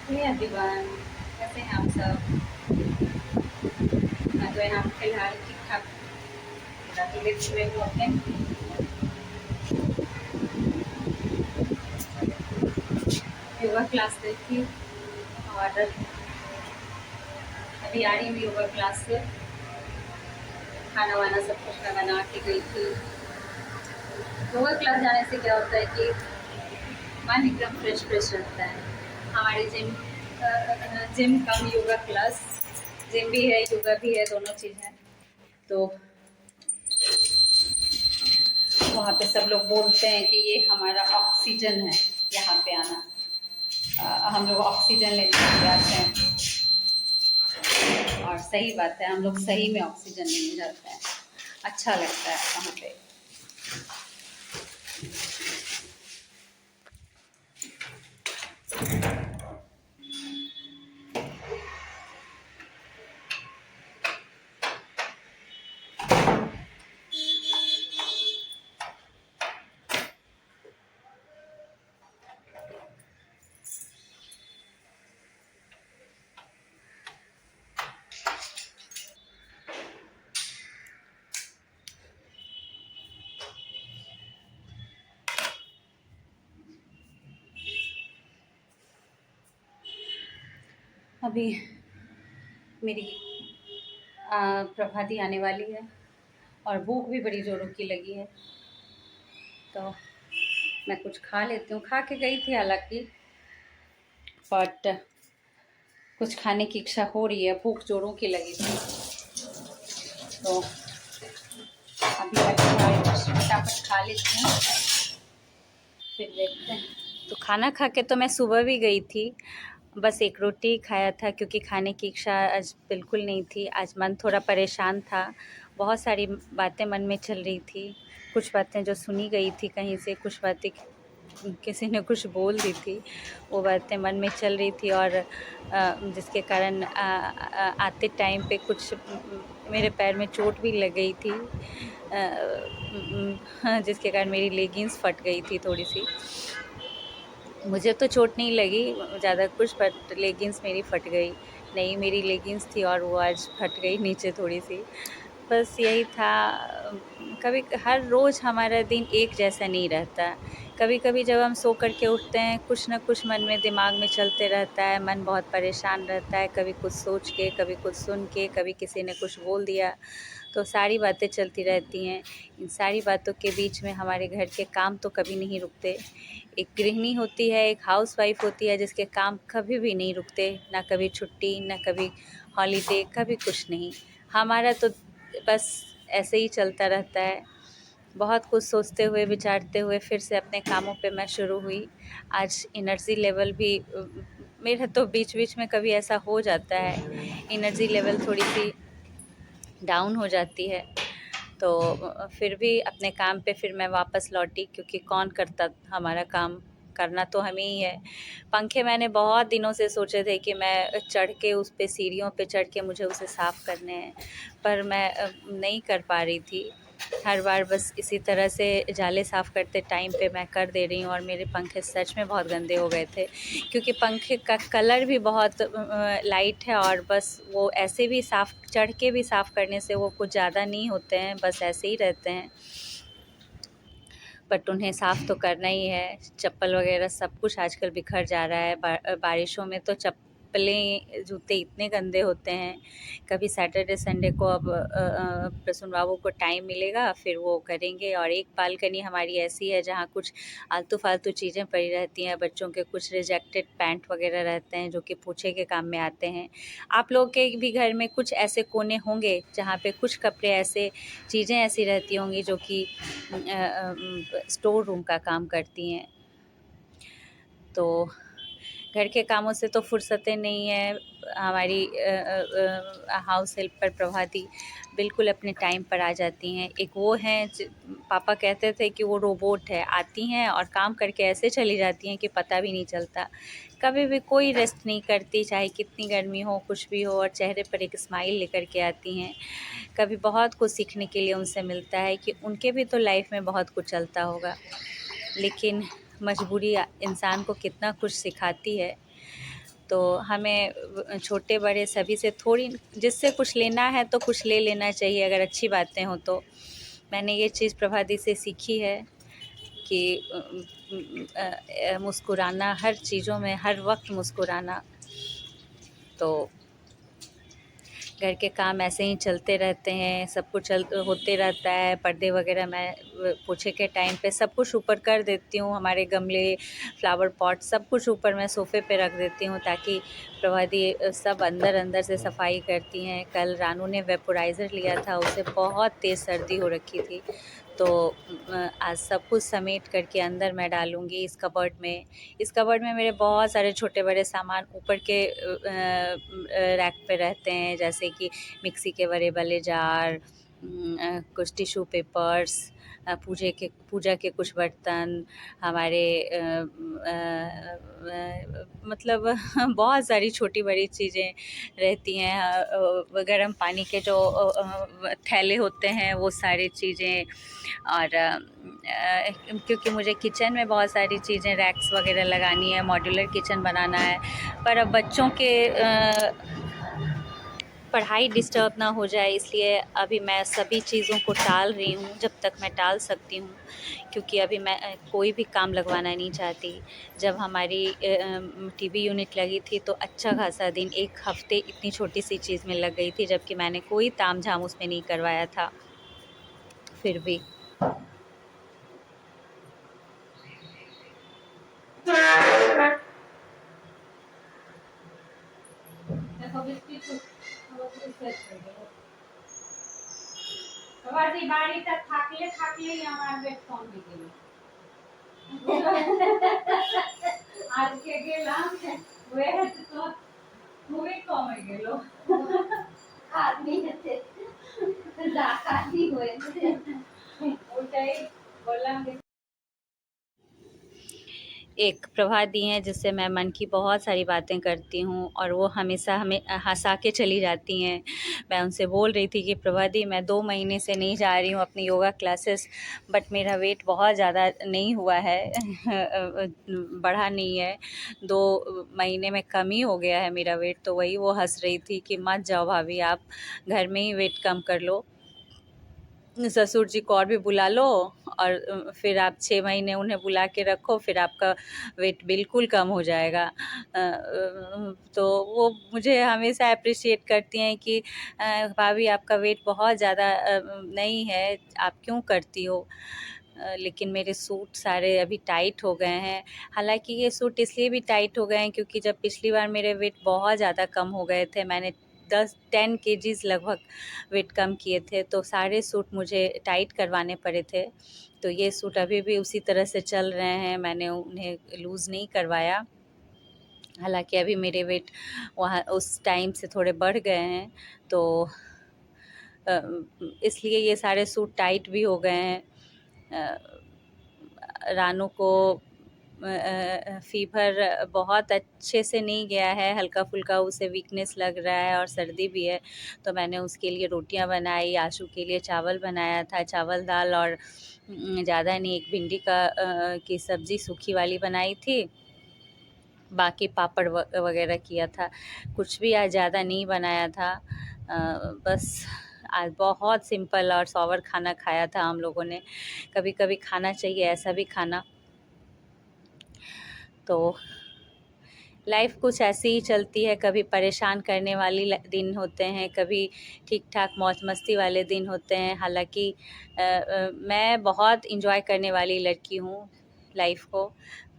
ये दीवान कैसे हैं आप सब? मैं तो यहाँ फिलहाल ठीक ठाक लिफ्ट में हूँ अपने। योगा क्लास गई थी और अभी आ रही हूँ योगा क्लास से। खाना वाना सब कुछ मैं बना के गई थी। योगा क्लास जाने से क्या होता है कि मन एकदम फ्रेश फ्रेश रहता है। हमारे जिम कम योगा क्लास, जिम भी है योगा भी है, दोनों चीज़ है। तो वहाँ पे सब लोग बोलते हैं कि ये हमारा ऑक्सीजन है, यहाँ पे आना। हम लोग ऑक्सीजन लेने के लिए आते हैं और सही बात है, हम लोग सही में ऑक्सीजन लेने जाते हैं। अच्छा लगता है वहाँ पे। अभी मेरी प्रभाती आने वाली है और भूख भी बड़ी ज़ोरों की लगी है, तो मैं कुछ खा लेती हूँ। खा के गई थी हालांकि, बट कुछ खाने की इच्छा हो रही है, भूख जोरों की लगी थी। तो अभी मैं फटाफट खा लेती हूँ, फिर देखते हैं। तो खाना खा के तो मैं सुबह भी गई थी, बस एक रोटी खाया था क्योंकि खाने की इच्छा आज बिल्कुल नहीं थी। आज मन थोड़ा परेशान था, बहुत सारी बातें मन में चल रही थी। कुछ बातें जो सुनी गई थी कहीं से, कुछ बातें किसी ने कुछ बोल दी थी, वो बातें मन में चल रही थी और जिसके कारण आते टाइम पे कुछ मेरे पैर में चोट भी लग गई थी, जिसके कारण मेरी लेगिंग्स फट गई थी थोड़ी सी। मुझे तो चोट नहीं लगी ज़्यादा कुछ, बट लेगिंग्स मेरी फट गई। नई मेरी लेगिंग्स थी और वो आज फट गई नीचे थोड़ी सी। बस यही था। कभी हर रोज़ हमारा दिन एक जैसा नहीं रहता। कभी कभी जब हम सो कर के उठते हैं, कुछ ना कुछ मन में दिमाग में चलते रहता है, मन बहुत परेशान रहता है, कभी कुछ सोच के, कभी कुछ सुन के, कभी किसी ने कुछ बोल दिया, तो सारी बातें चलती रहती हैं। इन सारी बातों के बीच में हमारे घर के काम तो कभी नहीं रुकते। एक गृहिणी होती है, एक हाउसवाइफ होती है, जिसके काम कभी भी नहीं रुकते, ना कभी छुट्टी, ना कभी हॉलीडे, कभी कुछ नहीं। हमारा तो बस ऐसे ही चलता रहता है। बहुत कुछ सोचते हुए, विचारते हुए फिर से अपने कामों पे मैं शुरू हुई। आज एनर्जी लेवल भी मेरा तो बीच बीच में कभी ऐसा हो जाता है, एनर्जी लेवल थोड़ी सी डाउन हो जाती है। तो फिर भी अपने काम पे फिर मैं वापस लौटी, क्योंकि कौन करता हमारा काम, करना तो हमें ही है। पंखे मैंने बहुत दिनों से सोचे थे कि मैं चढ़ के उस पे, सीढ़ियों पे चढ़ के मुझे उसे साफ़ करने हैं, पर मैं नहीं कर पा रही थी। हर बार बस इसी तरह से जाले साफ़ करते टाइम पे मैं कर दे रही हूँ, और मेरे पंखे सच में बहुत गंदे हो गए थे, क्योंकि पंखे का कलर भी बहुत लाइट है, और बस वो ऐसे भी साफ़, चढ़ के भी साफ़ करने से वो कुछ ज़्यादा नहीं होते हैं, बस ऐसे ही रहते हैं। बट उन्हें साफ़ तो करना ही है। चप्पल वगैरह सब कुछ आजकल बिखर जा रहा है। बारिशों में तो चप्पलें, जूते इतने गंदे होते हैं। कभी सैटरडे संडे को अब प्रसून बाबू को टाइम मिलेगा, फिर वो करेंगे। और एक बालकनी हमारी ऐसी है जहाँ कुछ आलतू फालतू चीज़ें पड़ी रहती हैं, बच्चों के कुछ रिजेक्टेड पैंट वगैरह रहते हैं जो कि पोछे के काम में आते हैं। आप लोग के भी घर में कुछ ऐसे कोने होंगे जहाँ पे कुछ कपड़े ऐसे, चीज़ें ऐसी रहती होंगी जो कि स्टोर रूम का काम करती हैं। तो घर के कामों से तो फुर्सतें नहीं है। हमारी हाउस हेल्पर प्रभाती बिल्कुल अपने टाइम पर आ जाती हैं। एक वो हैं, पापा कहते थे कि वो रोबोट है, आती हैं और काम करके ऐसे चली जाती हैं कि पता भी नहीं चलता। कभी भी कोई रेस्ट नहीं करती, चाहे कितनी गर्मी हो, कुछ भी हो, और चेहरे पर एक स्माइल लेकर के आती हैं। कभी बहुत कुछ सीखने के लिए उनसे मिलता है कि उनके भी तो लाइफ में बहुत कुछ चलता होगा, लेकिन मजबूरी इंसान को कितना कुछ सिखाती है। तो हमें छोटे बड़े सभी से थोड़ी, जिससे कुछ लेना है तो कुछ ले लेना चाहिए अगर अच्छी बातें हों तो। मैंने ये चीज़ प्रभा दी से सीखी है कि मुस्कुराना, हर चीज़ों में हर वक्त मुस्कुराना। तो घर के काम ऐसे ही चलते रहते हैं, सब कुछ होते रहता है। पर्दे वगैरह मैं पोछे के टाइम पे सब कुछ ऊपर कर देती हूँ, हमारे गमले, फ्लावर पॉट सब कुछ ऊपर मैं सोफ़े पे रख देती हूँ ताकि प्रभादी सब अंदर अंदर से सफाई करती हैं। कल रानू ने वेपोराइज़र लिया था, उसे बहुत तेज़ सर्दी हो रखी थी, तो आज सब कुछ समेट करके अंदर मैं डालूँगी इस कबर्ड में। इस कबर्ड में मेरे बहुत सारे छोटे बड़े सामान ऊपर के रैक पे रहते हैं, जैसे कि मिक्सी के बड़े वाले जार, कुछ टिश्यू पेपर्स, पूजा के कुछ बर्तन, हमारे मतलब बहुत सारी छोटी बड़ी चीज़ें रहती हैं। गर्म पानी के जो थैले होते हैं वो सारी चीज़ें, और क्योंकि मुझे किचन में बहुत सारी चीज़ें रैक्स वगैरह लगानी है, मॉड्यूलर किचन बनाना है। पर अब बच्चों के पढ़ाई डिस्टर्ब ना हो जाए, इसलिए अभी मैं सभी चीज़ों को टाल रही हूँ जब तक मैं टाल सकती हूँ, क्योंकि अभी मैं कोई भी काम लगवाना नहीं चाहती। जब हमारी टीवी यूनिट लगी थी तो अच्छा खासा दिन, एक हफ़्ते इतनी छोटी सी चीज़ में लग गई थी, जबकि मैंने कोई तामझाम उसमें नहीं करवाया था, फिर भी। বাড়িটা থাকলে থাকলেই আমার বেড কমে গেল। আজকে গেলাম ওয়েট তো খুবই কমে গেল। আদমি হচ্ছে ডাকাতি হয়েছে, ওটাই বললাম। एक प्रभा दी हैं जिससे मैं मन की बहुत सारी बातें करती हूँ, और वो हमेशा हमें हँसा के चली जाती हैं। मैं उनसे बोल रही थी कि प्रभा दी, मैं 2 महीने से नहीं जा रही हूँ अपनी योगा क्लासेस, बट मेरा वेट बहुत ज़्यादा नहीं हुआ है, बढ़ा नहीं है, 2 महीने में कम ही हो गया है मेरा वेट। तो वही वो हँस रही थी कि मत जाओ भाभी, आप घर में ही वेट कम कर लो, ससुर जी को और भी बुला लो, और फिर आप 6 महीने उन्हें बुला के रखो, फिर आपका वेट बिल्कुल कम हो जाएगा। तो वो मुझे हमेशा अप्रिशिएट करती हैं कि भाभी आपका वेट बहुत ज़्यादा नहीं है, आप क्यों करती हो? लेकिन मेरे सूट सारे अभी टाइट हो गए हैं। हालाँकि ये सूट इसलिए भी टाइट हो गए हैं क्योंकि जब पिछली बार मेरे वेट बहुत ज़्यादा कम हो गए थे, मैंने 10 केजीज़ लगभग वेट कम किए थे, तो सारे सूट मुझे टाइट करवाने पड़े थे। तो ये सूट अभी भी उसी तरह से चल रहे हैं, मैंने उन्हें लूज़ नहीं करवाया। हालाँकि अभी मेरे वेट वहाँ उस टाइम से थोड़े बढ़ गए हैं, तो इसलिए ये सारे सूट टाइट भी हो गए हैं। रानू को फ़ीवर बहुत अच्छे से नहीं गया है, हल्का-फुल्का उसे वीकनेस लग रहा है और सर्दी भी है, तो मैंने उसके लिए रोटियां बनाई, आशू के लिए चावल बनाया था, चावल दाल, और ज़्यादा नहीं, एक भिंडी की सब्ज़ी सूखी वाली बनाई थी, बाकी पापड़ वगैरह किया था। कुछ भी आज ज़्यादा नहीं बनाया था, बस आज बहुत सिंपल और सोबर खाना खाया था हम लोगों ने। कभी कभी खाना चाहिए ऐसा भी खाना। तो लाइफ कुछ ऐसी ही चलती है, कभी परेशान करने वाली दिन होते हैं, कभी ठीक ठाक मौज मस्ती वाले दिन होते हैं। हालांकि मैं बहुत इंजॉय करने वाली लड़की हूँ लाइफ को,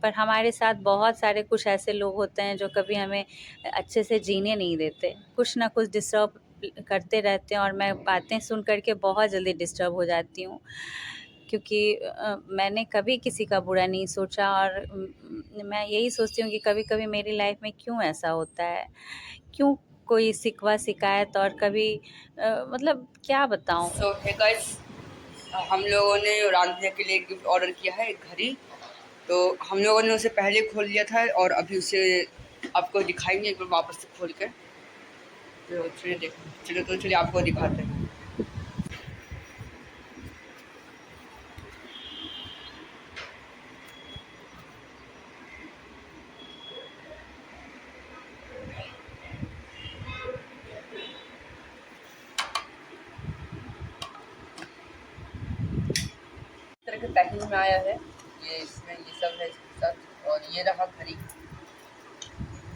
पर हमारे साथ बहुत सारे कुछ ऐसे लोग होते हैं जो कभी हमें अच्छे से जीने नहीं देते, कुछ ना कुछ डिस्टर्ब करते रहते हैं, और मैं बातें सुन करके बहुत जल्दी डिस्टर्ब हो जाती हूँ, क्योंकि मैंने कभी किसी का बुरा नहीं सोचा, और मैं यही सोचती हूँ कि कभी-कभी मेरी लाइफ में क्यों ऐसा होता है? क्यों कोई शिकवा शिकायत, और कभी मतलब क्या बताऊँ? सो हे गाइस, हम लोगों ने रान भैया के लिए गिफ्ट ऑर्डर किया है, एक घड़ी। तो हम लोगों ने उसे पहले खोल लिया था और अभी उसे आपको दिखाएंगे एक बार वापस से खोल के। तो चलिए आपको दिखाते हैं। के पैकिंग में आया है। ये इसमें ये सब है इसके साथ। और ये रहा घड़ी,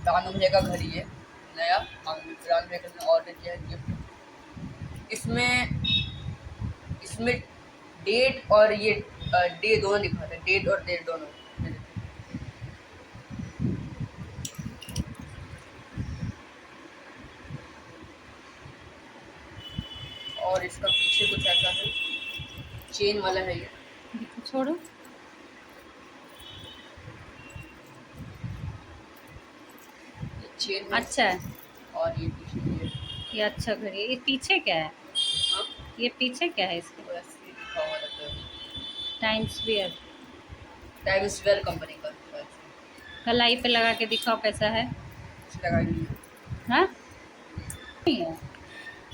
92 का घड़ी है नया, 92 का मैंने ऑर्डर किया है गिफ्ट। इसमें इसमें डेट और ये डे दोनों लिखा था, डेट और डेट दोनों। और इसका पीछे कुछ ऐसा है, चेन वाला है ये, छोड़ो। चेन है अच्छा है, और ये पीछे ये अच्छा घड़ी है। ये पीछे क्या है? हाँ, ये पीछे क्या है इसके? तो ऐसे ही लिखा हुआ रहता है, Times Wear. Times Wear company का शायद से। कलाई पे लगा के दिखाओ कैसा है। कुछ लगा नहीं है। हाँ, नहीं है।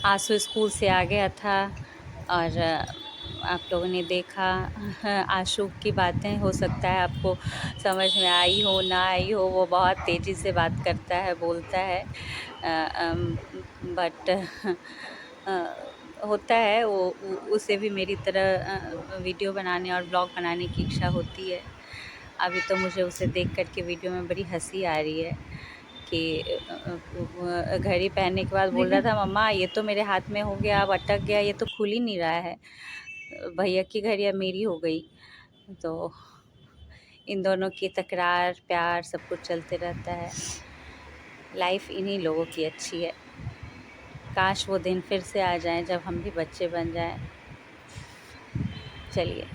आंसू स्कूल से आ गया था और आप लोगों ने देखा। आशु की बातें हो सकता है आपको समझ में आई हो ना आई हो, वो बहुत तेज़ी से बात करता है, बोलता है, बट होता है उसे भी मेरी तरह वीडियो बनाने और ब्लॉग बनाने की इच्छा होती है। अभी तो मुझे उसे देख कर के वीडियो में बड़ी हंसी आ रही है कि घड़ी पहनने के बाद बोल रहा था, मम्मा ये तो मेरे हाथ में हो गया, अब अटक गया, ये तो खुल ही नहीं रहा है। भैया की घड़ी अब मेरी हो गई। तो इन दोनों की तकरार प्यार सब कुछ चलते रहता है। लाइफ इन्हीं लोगों की अच्छी है। काश वो दिन फिर से आ जाएं जब हम भी बच्चे बन जाएं। चलिए।